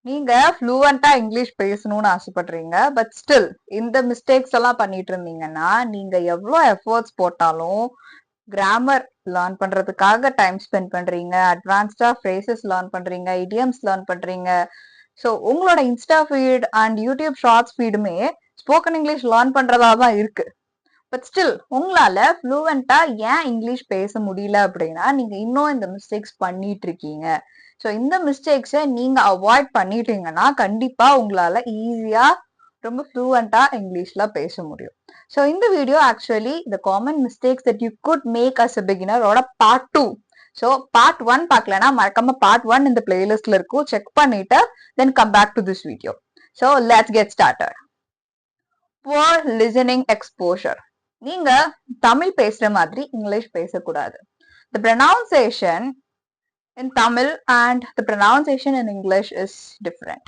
நீங்க ஃப்ளூவெண்டா இங்கிலீஷ் பேசணும்னு ஆசைப்படுறீங்க. பட் ஸ்டில் இந்த மிஸ்டேக்ஸ் எல்லாம் பண்ணிட்டு இருந்தீங்கன்னா, நீங்க எவ்ளோ எஃபோர்ட்ஸ் போட்டாலும் கிராமர் லேர்ன் பண்றதுக்காக டைம் ஸ்பெண்ட் பண்றீங்க. அட்வான்ஸ்டா ஃப்ரேசஸ் லேர்ன் பண்றீங்க. இடியம்ஸ் லேர்ன் பண்றீங்க. ஸோ உங்களோட insta feed and YouTube shorts ஃபீடுமே ஸ்போக்கன் இங்கிலீஷ் லேர்ன் பண்றதா தான் இருக்கு. பட் ஸ்டில் உங்களால ஃப்ளூவெண்டா ஏன் இங்கிலீஷ் பேச முடியல அப்படின்னா, நீங்க இன்னும் இந்த மிஸ்டேக்ஸ் பண்ணிட்டு இருக்கீங்க. ஸோ இந்த மிஸ்டேக்ஸை நீங்க அவாய்ட் பண்ணிட்டீங்கன்னா கண்டிப்பா உங்களால ஈஸியா ரொம்ப ஃப்ளூவெண்டா இங்கிலீஷ்ல பேச முடியும். ஸோ இந்த video actually the common mistakes that you could make as a பிகினரோட பார்ட் 2. ஸோ பார்ட் 1 பார்க்கலன்னா மறக்காம பார்ட் 1 இந்த பிளேலிஸ்ட்ல இருக்கும், செக் பண்ணிட்டு then come back to this video. So let's get started. Poor listening exposure. நீங்க தமிழ் பேசுற மாதிரி இங்கிலீஷ் பேசக்கூடாது. The pronunciation in Tamil and the pronunciation in English is different.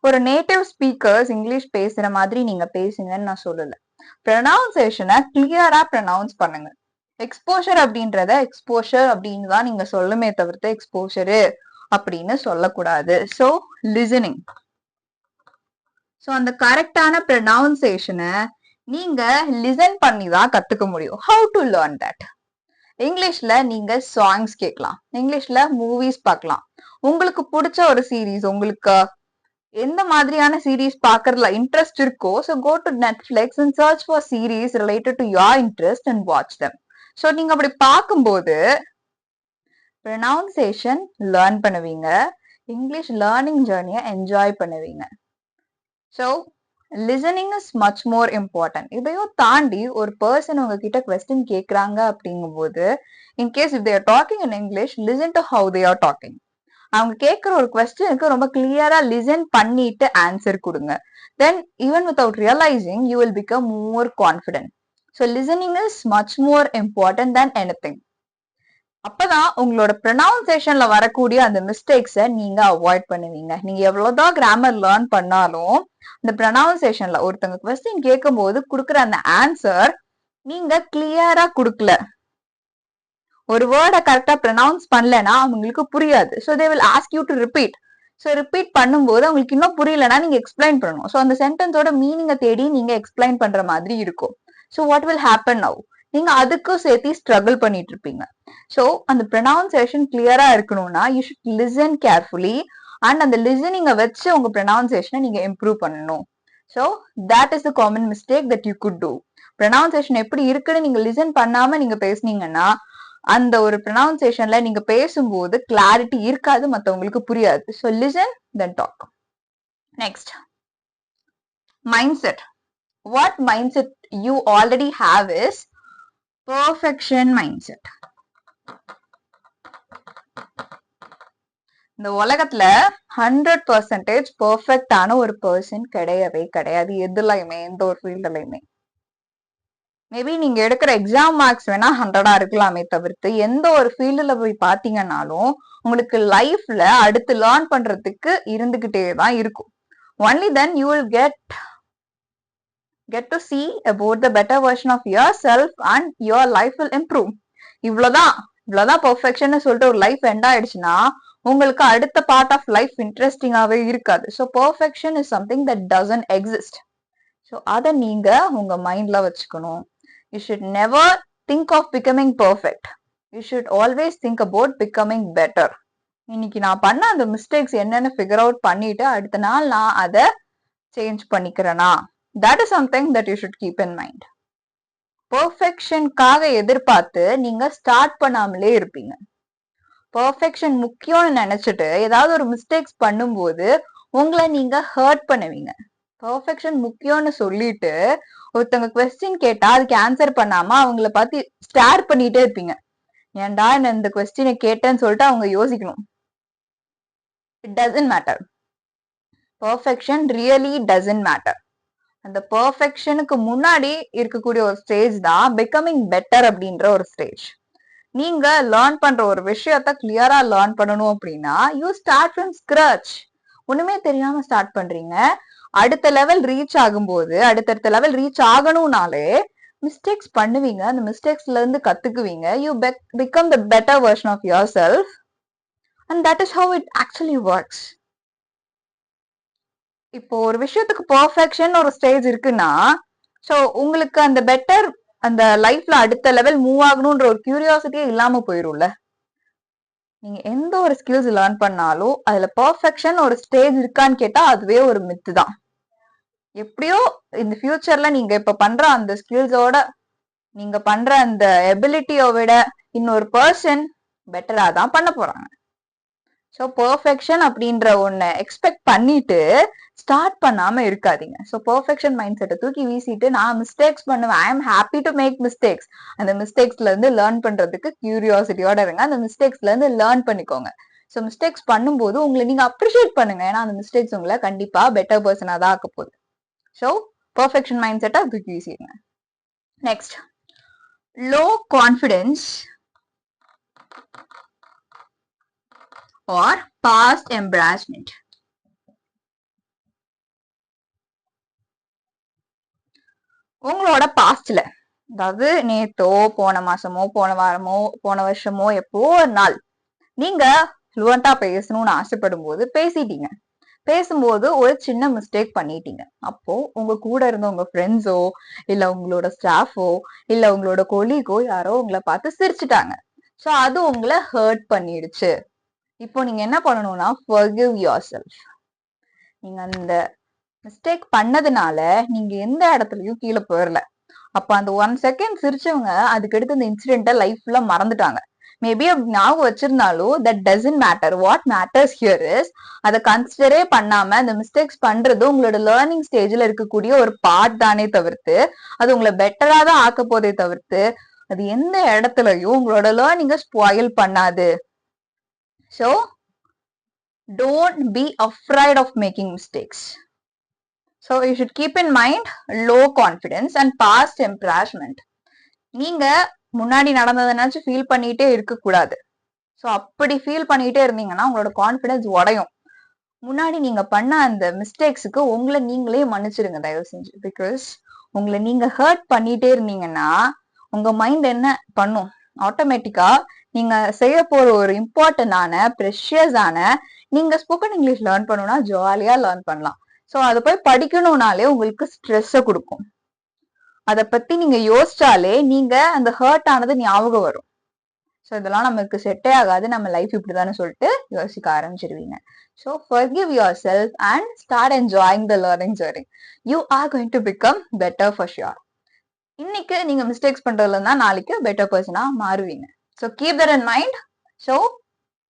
ஒரு நேட்டிவ் ஸ்பீக்கர்ஸ் இங்கிலீஷ் பேசுற மாதிரி நீங்க பேசுங்கன்னு நான் சொல்லல. ப்ரொனவுன்சியேஷனை கிளியரா ப்ரொனவுன்ஸ் பண்ணுங்க. எக்ஸ்போஷர் அப்படின்றத எக்ஸ்போஷர் அப்படின்னு தான் நீங்க சொல்லுமே தவிர்த்து எக்ஸ்போஷரு அப்படின்னு சொல்லக்கூடாது. So listening. ஸோ அந்த கரெக்டான ப்ரொனவுன்சியேஷனை நீங்க லிசன் பண்ணி தான் கத்துக்க முடியும். How to learn that? இங்கிலீஷ்ல நீங்க சாங்ஸ் கேட்கலாம், இங்கிலீஷ்ல மூவிஸ் பார்க்கலாம். உங்களுக்கு பிடிச்ச ஒரு சீரீஸ், உங்களுக்கு எந்த மாதிரியான சீரீஸ் பார்க்கறதுல இன்ட்ரெஸ்ட் இருக்கோ, so go to Netflix and search for series related to your interest and watch them. So நீங்க அப்படி பார்க்கும்போது ப்ரொனவுன்சியேஷன் லேர்ன் பண்ணுவீங்க, இங்கிலீஷ் லேர்னிங் ஜேர்னியை என்ஜாய் பண்ணுவீங்க. So listening is much more important. இதையும் தாண்டி ஒரு பர்சன் உங்ககிட்ட கொஸ்டின் கேட்கறாங்க அப்படிங்கும்போது, in case if they're talking in English, listen to how they are talking. அவங்க கேட்கிற ஒரு கொஸ்டினுக்கு ரொம்ப கிளியரா லிசன் பண்ணிட்டு ஆன்சர் கொடுங்க. Then even without realising you will become more confident. So listening is much more important than anything. அப்பதான் உங்களோட ப்ரொனவுன்சியேஷன்ல வரக்கூடிய அந்த மிஸ்டேக்ஸை நீங்க அவாய்ட் பண்ணுவீங்க. நீங்க எவ்வளவுதான் கிராமர் லேர்ன் பண்ணாலும் இந்த ப்ரொனவுன்சியேஷன்ல ஒருத்தங்க கொஸ்டின் கேட்கும் போது கொடுக்குற அந்த ஆன்சர் நீங்க கிளியரா கொடுக்கல, ஒரு வேர்டை கரெக்டா ப்ரொனவுன்ஸ் பண்ணலன்னா அவங்களுக்கு புரியாது. So they will ask you to repeat. So repeat பண்ணும்போது அவங்களுக்கு இன்னும் புரியலன்னா நீங்க எக்ஸ்பிளைன் பண்ணணும். ஸோ அந்த சென்டென்ஸோட மீனிங்கை தேடி நீங்க எக்ஸ்பிளைன் பண்ற மாதிரி இருக்கும். So what will happen now? நீங்க அதுக்கும் சேர்த்து ஸ்ட்ரகிள் பண்ணிட்டு இருப்பீங்க. ஸோ அந்த ப்ரொனவுன்சியேஷன் கிளியரா இருக்கணும்னா you should listen carefully and அந்த லிசனிங்கை வச்சு உங்க ப்ரொனவுன்சியேஷனை நீங்க இம்ப்ரூவ் பண்ணணும். So that is the common mistake that you could do. Pronunciation எப்படி இருக்குன்னு நீங்க லிசன் பண்ணாம நீங்க பேசுனீங்கன்னா அந்த ஒரு ப்ரொனவுன்சியேஷன்ல நீங்க பேசும்போது கிளாரிட்டி இருக்காது, மத்தவங்களுக்கு புரியாது. So listen then talk. Next, mindset. What mindset you already have is perfection mindset. இந்த உலகத்துல 100% பெர்ஃபெக்டான ஒரு பர்சன் கிடையவே கிடையாது, எதுலையுமே, எந்த ஒரு ஃபீல்ட்லயுமே. மேபி நீங்க எடுக்கிற எக்ஸாம் மார்க்ஸ் வேணா 100 இருக்கலாமே தவிர்த்து எந்த ஒரு ஃபீல்டுல போய் பாத்தீங்கன்னாலும் உங்களுக்கு லைஃப்ல அடுத்து லேர்ன் பண்றதுக்கு இருந்துகிட்டே தான் இருக்கும். Only then you will get to see about the better version of yourself and your life will improve. இவ்வளவுதான் பெர்ஃபெக்ஷன் சொல்லிட்டு ஒரு லைஃப் எண்ட் ஆயிடுச்சுன்னா உங்களுக்கு அடுத்த பார்ட் ஆஃப் லைஃப் இன்ட்ரெஸ்டிங்காவே இருக்காது. So perfection is something that doesn't exist. So அதை நீங்க உங்க மைண்ட்ல வச்சுக்கணும். You should never think of becoming perfect. You should always think about becoming better. இன்னைக்கு நான் பண்ண அந்த மிஸ்டேக்ஸ் என்னன்னு ஃபிகர் அவுட் பண்ணிட்டு அடுத்த நாள் நான் அதை சேஞ்ச் பண்ணிக்கிறேனா, that is something that you should keep in mind. பெர்ஃபெக்ஷனுக்காக எதிர்பார்த்து நீங்க ஸ்டார்ட் பண்ணாமலே இருப்பீங்க. பெர்ஃபெக்ஷன் முக்கியம்னு நினைச்சிட்டு ஏதாவது ஒரு மிஸ்டேக்ஸ் பண்ணும்போது உங்களை நீங்க ஹர்ட் பண்ணுவீங்க. பெர்ஃபெக்ஷன் முக்கியம்னு சொல்லிட்டு ஒருத்தவங்க கொஸ்டின் கேட்டா அதுக்கு ஆன்சர் பண்ணாம அவங்கள பார்த்து ஸ்டார் பண்ணிட்டே இருப்பீங்க. ஏன்டா என்ன இந்த கொஸ்டினை கேட்டேன்னு சொல்லிட்டு அவங்க யோசிக்கணும். It doesn't matter. Perfection really doesn't matter. அந்த பெர்ஃபெக்ஷனுக்கு முன்னாடி இருக்கக்கூடிய ஒரு ஸ்டேஜ் தான் பிகமிங் பெட்டர் அப்படின்ற ஒரு ஸ்டேஜ். நீங்க லேர்ன் பண்ற ஒரு விஷயத்த கிளியரா லேர்ன் பண்ணணும் அப்படின்னா யூ ஸ்டார்ட் ஃப்ரம் ஸ்க்ராட்ச். ஒண்ணுமே தெரியாம ஸ்டார்ட் பண்றீங்க. அடுத்த லெவல் ரீச் ஆகும்போது, அடுத்தடுத்த லெவல் ரீச் ஆகணும்னாலே மிஸ்டேக்ஸ் பண்ணுவீங்க. அந்த மிஸ்டேக்ஸ்ல இருந்து கத்துக்குவீங்க. You become the better version of yourself and that is how it actually works. இப்போ ஒரு விஷயத்துக்கு பெர்ஃபெக்ஷன் ஒரு ஸ்டேஜ் இருக்குன்னா, சோ உங்களுக்கு அந்த பெட்டர் அந்த லைஃப்ல அடுத்த லெவல் மூவ் ஆகணும்ன்ற ஒரு கியூரியாசிட்டியே இல்லாம போயிரும்ல. நீங்க எந்த ஒரு ஸ்கில்ஸ் லேர்ன் பண்ணாலும் அதுல பெர்ஃபெக்ஷன் ஒரு ஸ்டேஜ் இருக்கான்னு கேட்டா அதுவே ஒரு மித்து தான். எப்படியோ இந்த ஃபியூச்சர்ல நீங்க இப்ப பண்ற அந்த ஸ்கில்ஸோட நீங்க பண்ற அந்த எபிலிட்டியை விட இன்னொரு பர்சன் பெட்டரா தான் பண்ண போறாங்க. ஸோ பெர்ஃபெக்ஷன் அப்படின்ற ஒண்ணு எக்ஸ்பெக்ட் பண்ணிட்டு ஸ்டார்ட் பண்ணாம இருக்காதீங்க. ஸோ பெர்ஃபெக்ஷன் மைண்ட் செட்டை தூக்கி வீசிட்டு நான் மிஸ்டேக்ஸ் பண்ணுவேன், I am happy to make mistakes. அந்த மிஸ்டேக்ஸ்ல இருந்து லேர்ன் பண்றதுக்கு கியூரியாசிட்டியோட இருங்க. அந்த மிஸ்டேக்ஸ்ல இருந்து லேர்ன் பண்ணிக்கோங்க. ஸோ மிஸ்டேக்ஸ் பண்ணும்போது உங்களை நீங்க அப்ரிஷியேட் பண்ணுங்க. ஏன்னா அந்த மிஸ்டேக்ஸ் உங்களை கண்டிப்பா பெட்டர் பர்சனா தான் ஆக்க போகுது. ஸோ பெர்ஃபெக்ஷன் மைண்ட் செட்டை தூக்கி வீசிடுங்க. Next, low confidence or past embarrassment. உங்களோட பாஸ்ட்ல, அதாவது நேத்தோ போன மாசமோ போன வாரமோ போன வருஷமோ எப்போ ஒரு நாள் நீங்க ஃப்ளூவண்டா பேசணும்னு ஆசைப்படும் போது பேசிட்டீங்க. பேசும்போது ஒரு சின்ன மிஸ்டேக் பண்ணிட்டீங்க. அப்போ உங்க கூட இருந்த உங்க ஃப்ரெண்ட்ஸோ இல்ல உங்களோட ஸ்டாஃபோ இல்ல உங்களோட கொலீகோ யாரோ உங்களை பார்த்து சிரிச்சுட்டாங்க. ஸோ அது உங்களை ஹர்ட் பண்ணிடுச்சு. இப்போ நீங்க என்ன பண்ணணும்னா forgive yourself. நீங்க அந்த மிஸ்டேக் பண்ணதுனால நீங்க எந்த இடத்துலயும் கீழே போயிடல. அப்ப அந்த 1 செகண்ட் சிரிச்சவங்க அதுக்கடுத்து இந்த இன்சிடென்ட்டை லைஃப்ல மறந்துட்டாங்க. மேபி அப்படி ஞாபகம் வச்சிருந்தாலும் that doesn't matter. What matters here is அதை கன்சிடரே பண்ணாம அந்த மிஸ்டேக்ஸ் பண்றது உங்களோட லேர்னிங் ஸ்டேஜ்ல இருக்கக்கூடிய ஒரு பார்ட் தானே தவிர்த்து அது உங்களை பெட்டரா தான் ஆக்க போதே தவிர்த்து அது எந்த இடத்துலயும் உங்களோட லேர்னிங்கை ஸ்பாயில் பண்ணாது. So, don't be afraid of making mistakes. So, you should keep in mind low confidence and past embarrassment. நீங்க முன்னாடி நடந்ததுனாச்சும் ஃபீல் பண்ணிட்டே இருக்க கூடாது. ஸோ அப்படி ஃபீல் பண்ணிட்டே இருந்தீங்கன்னா உங்களோட கான்ஃபிடன்ஸ் உடையும். முன்னாடி நீங்க பண்ண அந்த மிஸ்டேக்ஸுக்கு உங்களை நீங்களே மன்னிச்சிடுங்க தயவு செஞ்சு. பிகாஸ் உங்களை நீங்க ஹர்ட் பண்ணிட்டே இருந்தீங்கன்னா உங்க மைண்ட் என்ன பண்ணும், ஆட்டோமேட்டிக்கா நீங்க செய்ய போற ஒரு இம்பார்ட்டன்டான ப்ரெஷியஸான நீங்க ஸ்போக்கன் இங்கிலீஷ் லேர்ன் பண்ணணும்னா ஜாலியா லேர்ன் பண்ணலாம். ஸோ அதை போய் படிக்கணும்னாலே உங்களுக்கு ஸ்ட்ரெஸ்ஸை கொடுக்கும். அதை பத்தி நீங்க யோசிச்சாலே நீங்க அந்த ஹர்ட் ஆனது ஞாபகம் வரும். ஸோ இதெல்லாம் நமக்கு செட்டே ஆகாது, நம்ம லைஃப் இப்படிதானே சொல்லிட்டு யோசிக்க ஆரம்பிச்சிருவீங்க. So forgive yourself and start enjoying the learning journey. You are going to become better for sure. இன்னைக்கு நீங்க மிஸ்டேக்ஸ் பண்றதுல இருந்தா நாளைக்கு பெட்டர் பர்சனா மாறுவீங்க. So keep that in mind. So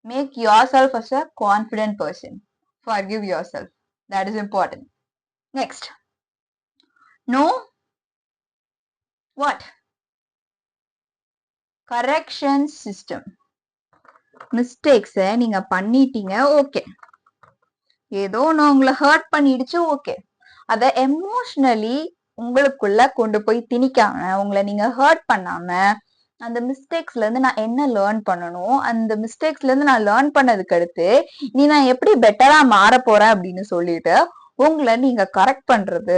make yourself as a confident person. Forgive yourself. That is important. Next. No. What? Correction system. Mistakes நீங்க பண்ணிட்டீங்க, okay. ஏதோ ஒன்று உங்களை ஹர்ட் பண்ணிடுச்சு, ஓகே. அதை எமோஷனலி உங்களுக்குள்ள கொண்டு போய் திணிக்காம உங்களை நீங்க ஹர்ட் பண்ணாம அந்த மிஸ்டேக்ஸ்ல இருந்து நான் என்ன லேர்ன் பண்ணணும், அந்த மிஸ்டேக்ஸ்ல இருந்து நான் லேர்ன் பண்ணதுக்கு அடுத்து நீ நான் எப்படி பெட்டரா மாற போறேன் அப்படின்னு சொல்லிட்டு உங்களை நீங்க கரெக்ட் பண்றது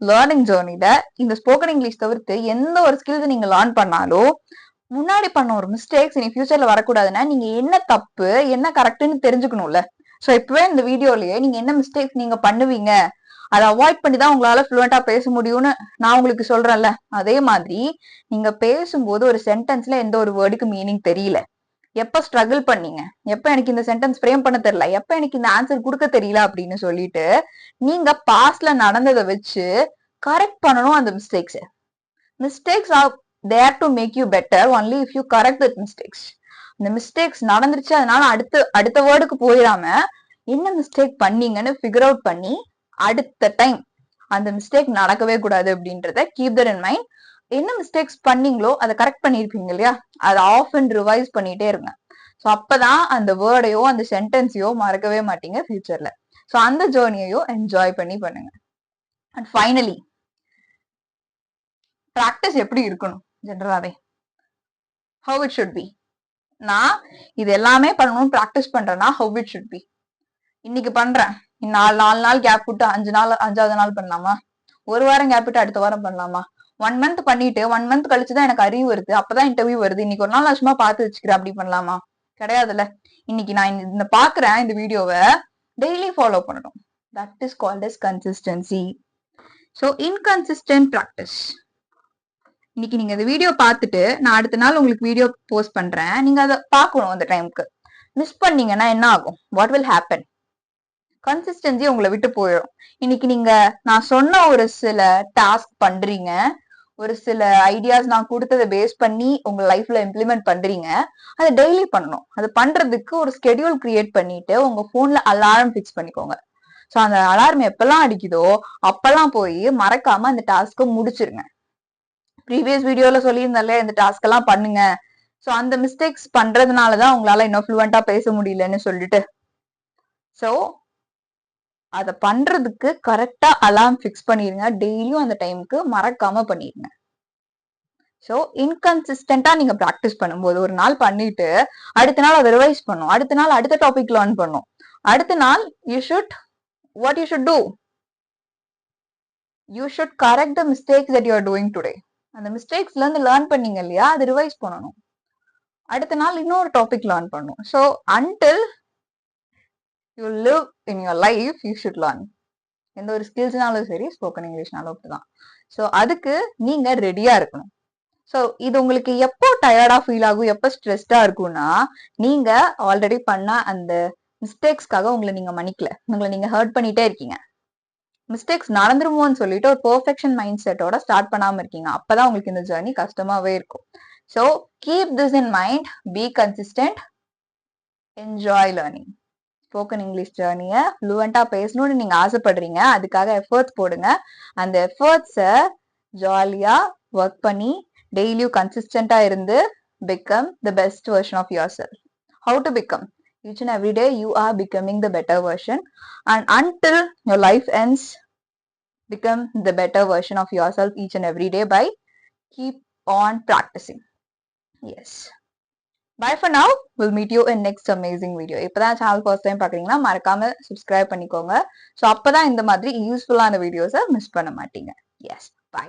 லேர்னிங் ஜேர்னில. இந்த ஸ்போக்கன் இங்கிலீஷ் தவிர்த்து எந்த ஒரு ஸ்கில்ஸ் நீங்க லேர்ன் பண்ணாலும் முன்னாடி பண்ண ஒரு மிஸ்டேக்ஸ் இனி ஃபியூச்சர்ல வரக்கூடாதுன்னா நீங்க என்ன தப்பு என்ன கரெக்ட்னு தெரிஞ்சுக்கணும்ல. ஸோ இப்பவே இந்த வீடியோலயே நீங்க என்ன மிஸ்டேக்ஸ் நீங்க பண்ணுவீங்க அதை அவாய்ட் பண்ணி தான் உங்களால ஃப்ளூவெண்டா பேச முடியும்னு நான் உங்களுக்கு சொல்றேன்ல. அதே மாதிரி நீங்க பேசும்போது ஒரு சென்டென்ஸ்ல எந்த ஒரு வேர்டுக்கு மீனிங் தெரியல, எப்ப ஸ்ட்ரகிள் பண்ணீங்க, எப்ப எனக்கு இந்த சென்டென்ஸ் ஃப்ரேம் பண்ண தெரியல, எப்ப எனக்கு இந்த ஆன்சர் கொடுக்க தெரியல அப்படின்னு சொல்லிட்டு நீங்க பாஸ்ட்ல நடந்ததை வச்சு கரெக்ட் பண்ணணும் அந்த mistakes. Mistakes are there to make you better only if you correct that mistakes. இந்த மிஸ்டேக்ஸ் நடந்துருச்சு அதனால அடுத்த வேர்டுக்கு போயிடாம என்ன மிஸ்டேக் பண்ணீங்கன்னு ஃபிகர் அவுட் பண்ணி அடுத்த டைம் அந்த மிஸ்டேக் நடக்கவே கூடாது அப்படின்றத கீப் தட் இன் மைண்ட். என்ன மிஸ்டேக்ஸ் பண்ணீங்களோ அதை கரெக்ட் பண்ணிருப்பீங்க இல்லையா, அதை ஆஃப் அண்ட் ரிவைஸ் பண்ணிட்டே இருங்க. ஸோ அப்பதான் அந்த வேர்டையோ அந்த சென்டென்ஸையோ மறக்கவே மாட்டீங்க ஃபியூச்சர்ல. ஸோ அந்த ஜேர்னியையோ என்ஜாய் பண்ணி பண்ணுங்க. அண்ட் ஃபைனலி ப்ராக்டிஸ் எப்படி இருக்கணும் ஜென்ரலாவே, ஹவ் இட் ஷுட் பி. நான் இது எல்லாமே பண்ணணும்னு ப்ராக்டிஸ் பண்றேன்னா ஹவ் இட் ஷுட் பி. இன்னைக்கு பண்றேன், 4 நாள் கேப் விட்டு 5வது நாள் பண்ணலாமா, ஒரு வாரம் கேப் விட்டு அடுத்த வாரம் பண்ணலாமா, 1 மந்த் பண்ணிட்டு 1 மந்த் கழிச்சுதான் எனக்கு அறிவு வருது, அப்பதான் இன்டர்வியூ வருது, இன்னைக்கு ஒரு நாள் நான் சும்மா பார்த்து வச்சுக்கிறேன் அப்படி பண்ணலாமா? கிடையாதுல்ல. இன்னைக்கு நான் இந்த பாக்குறேன் இந்த வீடியோவை டெய்லி ஃபாலோ பண்ணணும். That is called as consistency. So inconsistent practice. இன்னைக்கு நீங்க இந்த வீடியோ பார்த்துட்டு நான் அடுத்த நாள் உங்களுக்கு வீடியோ போஸ்ட் பண்றேன், நீங்க அதை பார்க்கணும். அந்த டைமுக்கு மிஸ் பண்ணீங்கன்னா என்ன ஆகும்? What will happen? கன்சிஸ்டன்சி உங்களை விட்டு போயிடும். இன்னைக்கு நீங்க நான் சொன்ன ஒரு சில டாஸ்க் பண்றீங்க, ஒரு சில ஐடியாஸ் நான் கொடுத்ததை பேஸ் பண்ணி உங்க லைஃப்ல இம்ப்ளிமெண்ட் பண்றீங்க. அதை டெய்லி பண்ணணும். அது பண்றதுக்கு ஒரு ஸ்கெடியூல் கிரியேட் பண்ணிட்டு உங்க போன்ல அலாரம் பிக்ஸ் பண்ணிக்கோங்க. ஸோ அந்த அலாரம் எப்பெல்லாம் அடிக்குதோ அப்பெல்லாம் போய் மறக்காம அந்த டாஸ்க்கை முடிச்சிருங்க. ப்ரீவியஸ் வீடியோல சொல்லியிருந்தாலே இந்த டாஸ்க் எல்லாம் பண்ணுங்க. ஸோ அந்த மிஸ்டேக்ஸ் பண்றதுனாலதான் உங்களால இன்னும் ஃப்ளூவெண்டா பேச முடியலன்னு சொல்லிட்டு, ஸோ அதை பண்றதுக்கு கரெக்டா அலார்ம் பிக்ஸ் பண்ணிருங்க. டெய்லியும் அந்த டைமுக்கு மறக்காம பண்ணிருங்க. ஸோ இன்கன்சிஸ்டன்டா நீங்க ப்ராக்டிஸ் பண்ணும்போது ஒரு நாள் பண்ணிட்டு அடுத்த நாள் அதை ரிவைஸ் பண்ணும், அடுத்த நாள் அடுத்த டாபிக் லேர்ன் பண்ணும், அடுத்த நாள் what you should do, you should correct the mistakes that you are doing today. அந்த மிஸ்டேக்ஸ்ல இருந்து லேர்ன் பண்ணீங்க இல்லையா, அது ரிவைஸ் பண்ணணும். அடுத்த நாள் இன்னொரு டாபிக் லேர்ன் பண்ணணும். So until you live in your life you should learn. எந்த ஒரு ஸ்கில்ஸ்னாலும் சரி, ஸ்போக்கன் இங்கிலீஷ்னாலும் அப்படிதான். ஸோ அதுக்கு நீங்க ரெடியா இருக்கணும். ஸோ இது உங்களுக்கு எப்போ டயர்டா ஃபீல் ஆகும், எப்போ ஸ்ட்ரெஸ்டா இருக்கும்னா, நீங்க ஆல்ரெடி பண்ண அந்த மிஸ்டேக்ஸ்க்காக உங்களை நீங்க மன்னிக்கல, உங்களை நீங்க ஹர்ட் பண்ணிட்டே இருக்கீங்க. மிஸ்டேக்ஸ் நடந்துருமோன்னு சொல்லிட்டு ஒரு பெர்ஃபெக்ஷன் மைண்ட் செட்டோட ஸ்டார்ட் பண்ணாம இருக்கீங்க. அப்பதான் உங்களுக்கு இந்த ஜர்னி கஷ்டமாவே இருக்கும். So keep this in mind, be consistent, enjoy learning. Spoken English ஜர்னியை ஃப்ளூவெண்டா பேசணும்னு நீங்க ஆசைப்படுறீங்க, அதுக்காக எஃபர்ட்ஸ் போடுங்க. அந்த எஃபர்ட்ஸை ஜாலியா ஒர்க் பண்ணி டெய்லியும் கன்சிஸ்டன்டா இருந்து become the best version of yourself. How to become? Each and every day you are becoming the better version, and until your life ends, become the better version of yourself each and every day by keep on practicing. Yes. Bye for now. We'll meet you in next amazing video. இப்பதான் channel first time பாக்குறீங்கன்னா மறக்காம subscribe பண்ணிக்கோங்க. So அப்பதான் இந்த மாதிரி யூஸ்ஃபுல்லான வீடியோஸை miss பண்ண மாட்டீங்க. Yes, by.